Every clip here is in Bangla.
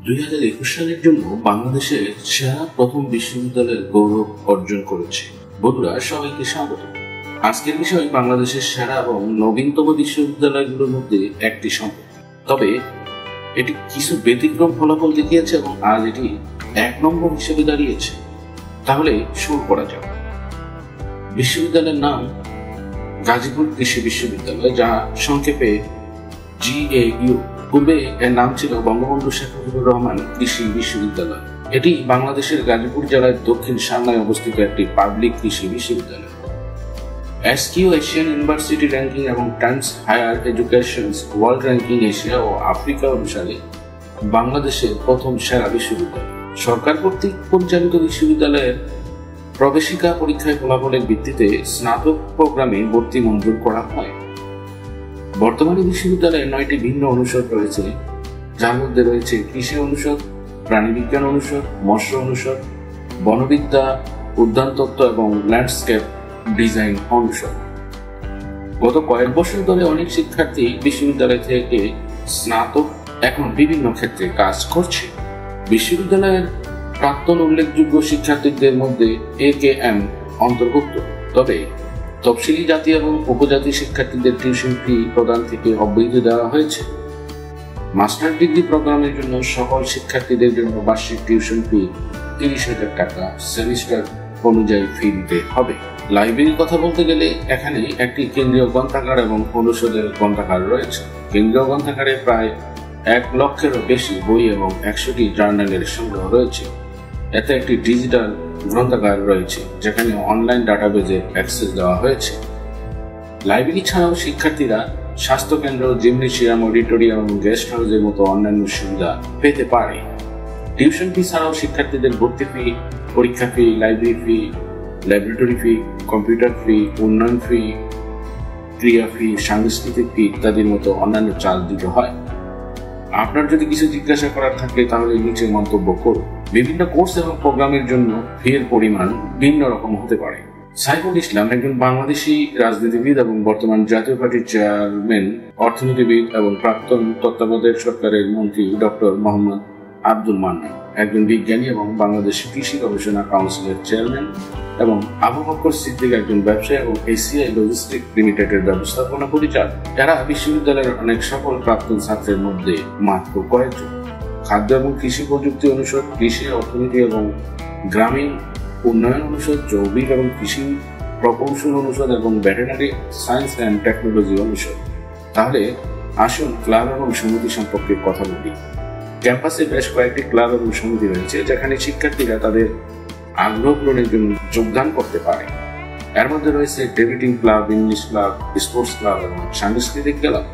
2021 সালের জন্য বাংলাদেশের সেরা প্রথম বিশ্ববিদ্যালয়ের গৌরব অর্জন করেছে। বন্ধুরা, সবাইকে স্বাগত। আজকের বিষয় বাংলাদেশের সেরা এবং নবীনতম বিশ্ববিদ্যালয়গুলোর মধ্যে একটি সম্পর্ক। তবে এটি কিছু ব্যতিক্রম ফলাফল দেখিয়েছে এবং আজ এটি 1 নম্বর হিসেবে দাঁড়িয়েছে। তাহলে শুরু করা যাক। বিশ্ববিদ্যালয়ের নাম গাজীপুর কৃষি বিশ্ববিদ্যালয়, যা সংক্ষেপে GAU। পূর্বে এর নাম ছিল বঙ্গবন্ধু শেখ মুজিবুর রহমান কৃষি বিশ্ববিদ্যালয়। এটি বাংলাদেশের গাজীপুর জেলার দক্ষিণ শালনায় অবস্থিত একটি পাবলিক কৃষি বিশ্ববিদ্যালয়। SQ এশিয়ান ইউনিভার্সিটি র্যাঙ্কিং এবং Times Higher Education World ranking Asia ও আফ্রিকা অনুসারে বাংলাদেশের প্রথম সেরা বিশ্ববিদ্যালয়। সরকার কর্তৃক পরিচালিত বিশ্ববিদ্যালয়ের প্রবেশিকা পরীক্ষায় ফলাফলের ভিত্তিতে স্নাতক প্রোগ্রামে ভর্তি মঞ্জুর করা হয়। বর্তমানে বিশ্ববিদ্যালয়ে 9টি ভিন্ন অনুষদ রয়েছে, যার মধ্যে রয়েছে কৃষি অনুষদ, প্রাণীবিজ্ঞান অনুষদ, মৎস্য অনুষদ, বনবিদ্যা, উদ্যানতত্ত্ব এবং ল্যান্ডস্কেপ ডিজাইন অনুষদ। গত কয়েক বছর ধরে অনেক শিক্ষার্থী বিশ্ববিদ্যালয় থেকে স্নাতক এখন বিভিন্ন ক্ষেত্রে কাজ করছে। বিশ্ববিদ্যালয়ের প্রাক্তন উল্লেখযোগ্য শিক্ষার্থীদের মধ্যে AKM অন্তর্ভুক্ত। তবে তফসিলি জাতি এবং উপজাতি শিক্ষার্থীদের টিউশন ফি প্রদান থেকে অব্যাহতি দেওয়া হয়েছে। মাস্টার ডিগ্রি প্রোগ্রামের জন্য সকল শিক্ষার্থীদের জন্য বার্ষিক টিউশন ফি 30,000 টাকা সেমিস্টার অনুযায়ী ফি দিতে হবে। লাইব্রেরির কথা বলতে গেলে এখানে একটি কেন্দ্রীয় গ্রন্থাগার এবং অনুষদের গ্রন্থাগার রয়েছে। কেন্দ্রীয় গ্রন্থাগারে প্রায় 1 লক্ষেরও বেশি বই এবং 100টি জার্নালের সংগ্রহ রয়েছে। এতে একটি ডিজিটাল গ্রন্থাগার রয়েছে, যেখানে অনলাইন ডাটাবেজে অ্যাক্সেস দেওয়া হয়েছে। লাইব্রেরি ছাড়াও শিক্ষার্থীরা স্বাস্থ্যকেন্দ্র, জিমনেশিয়াম, অডিটোরিয়াম এবং গেস্ট হাউসের মতো অন্যান্য সুবিধা পেতে পারে। টিউশন ফি ছাড়াও শিক্ষার্থীদের ভর্তি ফি, পরীক্ষা ফি, লাইব্রেরি ফি, ল্যাবরেটরি ফি, কম্পিউটার ফি, উন্নয়ন ফি, ক্রিয়া ফি, সাংস্কৃতিক ফি ইত্যাদির মতো অন্যান্য চার্জ দিতে হয়। আপনার যদি কিছু জিজ্ঞাসা করার থাকে তাহলে নিচে মন্তব্য করুন। বিভিন্ন কোর্স এবং প্রোগ্রামের জন্য ফির পরিমাণ ভিন্ন রকম হতে পারে। সাইফুল ইসলাম একজন বাংলাদেশি রাজনীতিবিদ এবং বর্তমান জাতীয় পার্টির চেয়ারম্যান, অর্থনীতিবিদ এবং প্রাক্তন তত্ত্বাবধায়ক সরকারের মন্ত্রী ডক্টর মোহাম্মদ আব্দুল মান্নান একজন বিজ্ঞানী এবং বাংলাদেশ কৃষি গবেষণা কাউন্সিলের চেয়ারম্যান, এবং আবু বকর সিদ্দিক একজন ব্যবসায়ী এবং ACI লজিস্টিক লিমিটেডের ব্যবস্থাপনা পরিচালক। এরা বিশ্ববিদ্যালয়ের অনেক সফল প্রাক্তন ছাত্রের মধ্যে মাত্র কয়েকজন। খাদ্য এবং কৃষি প্রযুক্তি অনুষদ, কৃষি অর্থনীতি এবং গ্রামীণ উন্নয়ন অনুষদ, জৈবিক এবং কৃষি প্রকৌশল অনুষদ এবং ভেটেরিনারি সায়েন্স অ্যান্ড টেকনোলজি অনুষদ। তাহলে আসুন ক্লাব এবং সমিতি সম্পর্কে কথা বলি। ক্যাম্পাসে বেশ কয়েকটি ক্লাব এবং সমিতি রয়েছে, যেখানে শিক্ষার্থীরা তাদের আগ্রহ পূরণের জন্য যোগদান করতে পারে। এর মধ্যে রয়েছে debating club, English club, sports club এবং সাংস্কৃতিক ক্লাব।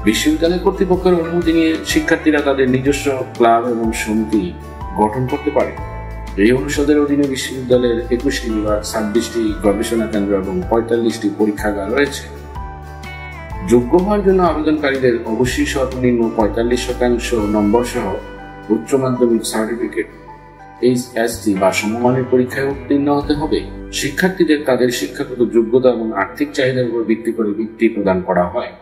বিশ্ববিদ্যালয় কর্তৃপক্ষের অনুমতি নিয়ে শিক্ষার্থীরা তাদের নিজস্ব ক্লাব এবং সমিতি গঠন করতে পারে। এই অনুষদের অধীনে বিশ্ববিদ্যালয়ের 21টি বিভাগ, 26টি গবেষণা কেন্দ্র এবং 45টি পরীক্ষাগার রয়েছে। যোগ্য হওয়ার জন্য আবেদনকারীদের অবশ্যই সর্বনিম্ন 45% নম্বর সহ উচ্চ মাধ্যমিক সার্টিফিকেট, HSC বা সমমানের পরীক্ষায় উত্তীর্ণ হতে হবে। শিক্ষার্থীদের তাদের শিক্ষাগত যোগ্যতা এবং আর্থিক চাহিদার উপর ভিত্তি করে বৃত্তি প্রদান করা হয়।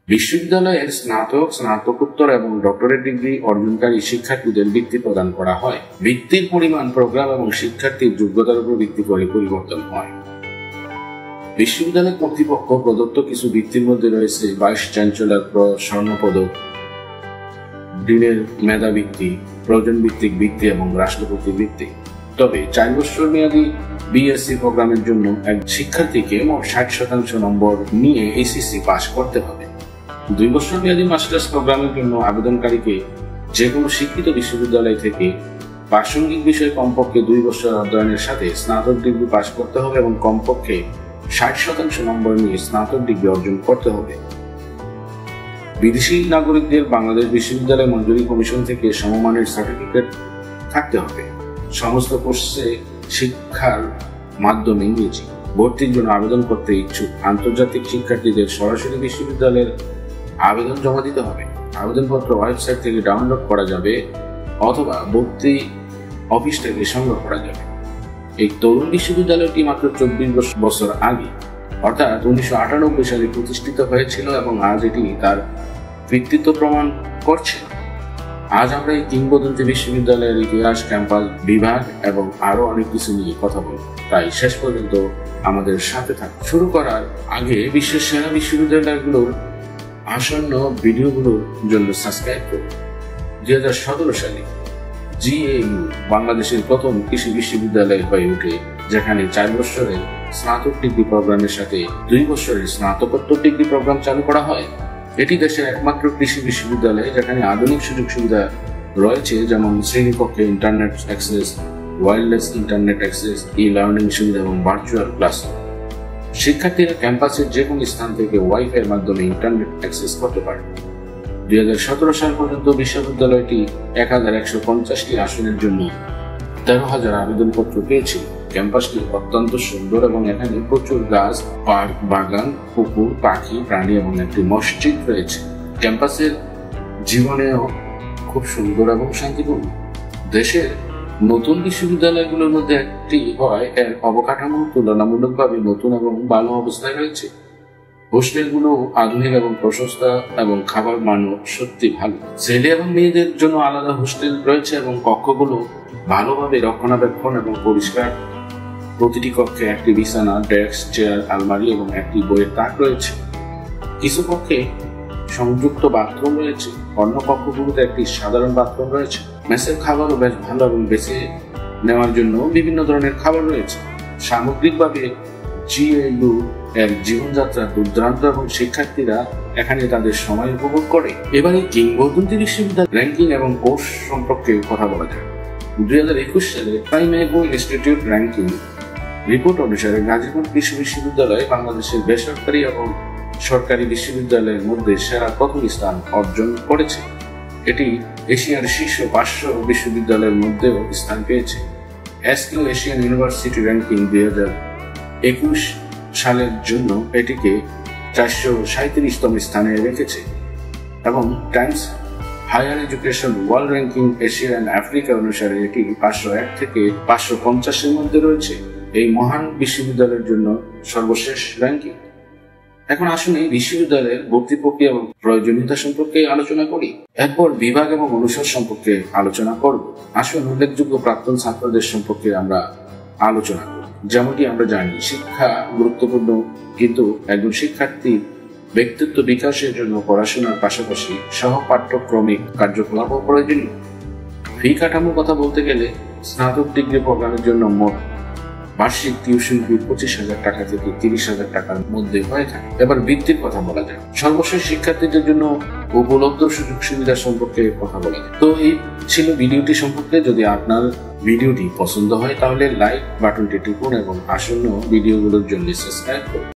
বিশ্ববিদ্যালয়ের স্নাতক, স্নাতকোত্তর এবং ডক্টরেট ডিগ্রি অর্জনকারী শিক্ষার্থীদের বৃত্তি প্রদান করা হয়। বৃত্তির পরিমাণ প্রোগ্রাম এবং শিক্ষার্থীর যোগ্যতার উপর ভিত্তি করে পরিবর্তন হয়। বিশ্ববিদ্যালয় কর্তৃপক্ষ প্রদত্ত কিছু বৃত্তির মধ্যে রয়েছে ভাইস চ্যান্সেলর স্বর্ণপদক, ডিনের মেধা বৃত্তি, প্রয়োজন ভিত্তিক বৃত্তি এবং রাষ্ট্রপতি বৃত্তি। তবে 4 বছর মেয়াদী BSc প্রোগ্রামের জন্য এক শিক্ষার্থীকে মোট 60% নম্বর নিয়ে ACC পাস করতে হবে। 2 বছর মেয়াদী মাস্টার্স প্রোগ্রামের জন্য আবেদনকারীকে যে কোনো স্বীকৃত বিশ্ববিদ্যালয় থেকে প্রাসঙ্গিক বিষয়ে কমপক্ষে 2 বছর অধ্যয়নের সাথে স্নাতক ডিগ্রি পাস করতে হবে এবং কমপক্ষে 60% নম্বর নিয়ে স্নাতক ডিগ্রি অর্জন করতে হবে। বিদেশি নাগরিকদের বাংলাদেশ বিশ্ববিদ্যালয় মঞ্জুরি কমিশন থেকে সমমানের সার্টিফিকেট থাকতে হবে। সমস্ত কোর্সে শিক্ষার মাধ্যম ইংরেজি। ভর্তির জন্য আবেদন করতে ইচ্ছুক আন্তর্জাতিক শিক্ষার্থীদের সরাসরি বিশ্ববিদ্যালয়ের আবেদন জমা দিতে হবে। আবেদনপত্র ওয়েবসাইট থেকে ডাউনলোড করা যাবে অথবা ভর্তি অফিস থেকে সংগ্রহ করা যাবে। এই তরুণ বিশ্ববিদ্যালয়টি মাত্র 24 বছর আগে অর্থাৎ 1998 সালে প্রতিষ্ঠিত হয়েছিল এবং আজ এটি তার কৃতিত্ব প্রমাণ করছে। আজ আমরা এই কিংবদন্তি বিশ্ববিদ্যালয়ের ইতিহাস, ক্যাম্পাস, বিভাগ এবং আরো অনেক কিছু নিয়ে কথা বলব। তাই শেষ পর্যন্ত আমাদের সাথে থাকুন। শুরু করার আগে বিশ্বের সেরা বিশ্ববিদ্যালয়গুলোর আসন্ন ভিডিওগুলোর জন্য সাবস্ক্রাইব করুন। 2017 সালে GAU বাংলাদেশের প্রথম কৃষি বিশ্ববিদ্যালয় হয়ে ওঠে, যেখানে 4 বছরের স্নাতক ডিগ্রি প্রোগ্রামের সাথে 2 বছরের স্নাতকোত্তর ডিগ্রি প্রোগ্রাম চালু করা হয়। এটি দেশের একমাত্র কৃষি বিশ্ববিদ্যালয় যেখানে আধুনিক সুযোগ সুবিধা রয়েছে, যেমন শ্রেণীকক্ষে internet access, wireless internet access, e-learning সুবিধা এবং ভার্চুয়াল ক্লাস। শিক্ষার্থীরা ক্যাম্পাসের যে কোনো স্থান থেকে ওয়াইফাই এর মাধ্যমে ইন্টারনেট অ্যাক্সেস করতে পারে। 2017 সাল পর্যন্ত বিশ্ববিদ্যালয়টি 1150টি আসনের জন্য 13,000 আবেদনপত্র পেয়েছিল। ক্যাম্পাসটি অত্যন্ত সুন্দর এবং এখানে প্রচুর গাছ, পার্ক, বাগান, পুকুর, পাখি, প্রাণী এবং একটি মসজিদ রয়েছে। ক্যাম্পাসের জীবনেও খুব সুন্দর এবং শান্তিপূর্ণ। দেশের নতুন বিশ্ববিদ্যালয়গুলোর মধ্যে একটি হয় এর অবকাঠামো তুলনামূলকভাবে নতুন এবং ভালো অবস্থায় রয়েছে। হোস্টেলগুলো আধুনিক এবং প্রশস্ত এবং খাবার মানও সত্যি ভালো। ছেলে এবং মেয়েদের জন্য আলাদা হোস্টেল রয়েছে এবং কক্ষগুলো ভালোভাবে রক্ষণাবেক্ষণ এবং পরিষ্কার। প্রতিটি কক্ষে একটি বিছানা, ডেস্ক, চেয়ার, আলমারি এবং একটি বইয়ের তাক রয়েছে। কিছু কক্ষে সংযুক্ত বাথরুম রয়েছে, অন্য কক্ষগুলোতে একটি সাধারণ বাথরুম রয়েছে। মেসের খাবারও বেশ ভালো এবং বেছে নেওয়ার জন্য বিভিন্ন ধরনের খাবার রয়েছে। সামগ্রিকভাবে GAU এর জীবনযাত্রা দুর্দান্ত এবং শিক্ষার্থীরা এখানে তাদের সময় উপভোগ করে। এবারে কিংবদন্তি বিশ্ববিদ্যালয় র্যাঙ্কিং এবং কোর্স সম্পর্কে কথা বলা যায়। 2021 সালে টাইম এগো ইনস্টিটিউট র্যাঙ্কিং রিপোর্ট অনুসারে গাজীপুর কৃষি বিশ্ববিদ্যালয় বাংলাদেশের বেসরকারি এবং সরকারি বিশ্ববিদ্যালয়ের মধ্যে সেরা প্রথম স্থান অর্জন করেছে। এটি এশিয়ার শীর্ষ 500 বিশ্ববিদ্যালয়ের মধ্যেও স্থান পেয়েছে। SQ এশিয়ান ইউনিভার্সিটি র্যাঙ্কিং 2021 সালের জন্য এটিকে 437তম স্থানে রেখেছে এবং Times Higher Education World ranking Asia and Africa অনুসারে এটি 501 থেকে 550 এর মধ্যে রয়েছে। এই মহান বিশ্ববিদ্যালয়ের জন্য সর্বশেষ র্যাঙ্কিং। এখন আসুন এই বিশ্ববিদ্যালয়ের ভর্তি প্রক্রিয়া এবং প্রয়োজনীয়তা সম্পর্কে আলোচনা করি। এরপর বিভাগ এবং অনুষদ সম্পর্কে আলোচনা করব। আসুন উল্লেখযোগ্য প্রাক্তন ছাত্রদের সম্পর্কে আমরা আলোচনা করি। যেমনটি আমরা জানি, শিক্ষা গুরুত্বপূর্ণ, কিন্তু একজন শিক্ষার্থীর ব্যক্তিত্ব বিকাশের জন্য পড়াশোনার পাশাপাশি সহ পাঠ্যক্রমিক কার্যকলাপও প্রয়োজনীয়। ফি কাঠামোর কথা বলতে গেলে স্নাতক ডিগ্রি প্রোগ্রামের জন্য মোট বার্ষিক টিউশন ফি 25,000 টাকা থেকে 30,000 টাকার মধ্যে হয়ে থাকে। এবার বৃত্তির কথা বলা যায়। সর্বশেষ শিক্ষার্থীদের জন্য উপলব্ধ সুযোগ সুবিধা সম্পর্কে কথা বলা যায়। তো এই ছিল ভিডিওটি সম্পর্কে। যদি আপনার ভিডিওটি পছন্দ হয় তাহলে লাইক বাটনটি টিপুন এবং আসন্ন ভিডিওগুলোর জন্য সাবস্ক্রাইব করুন।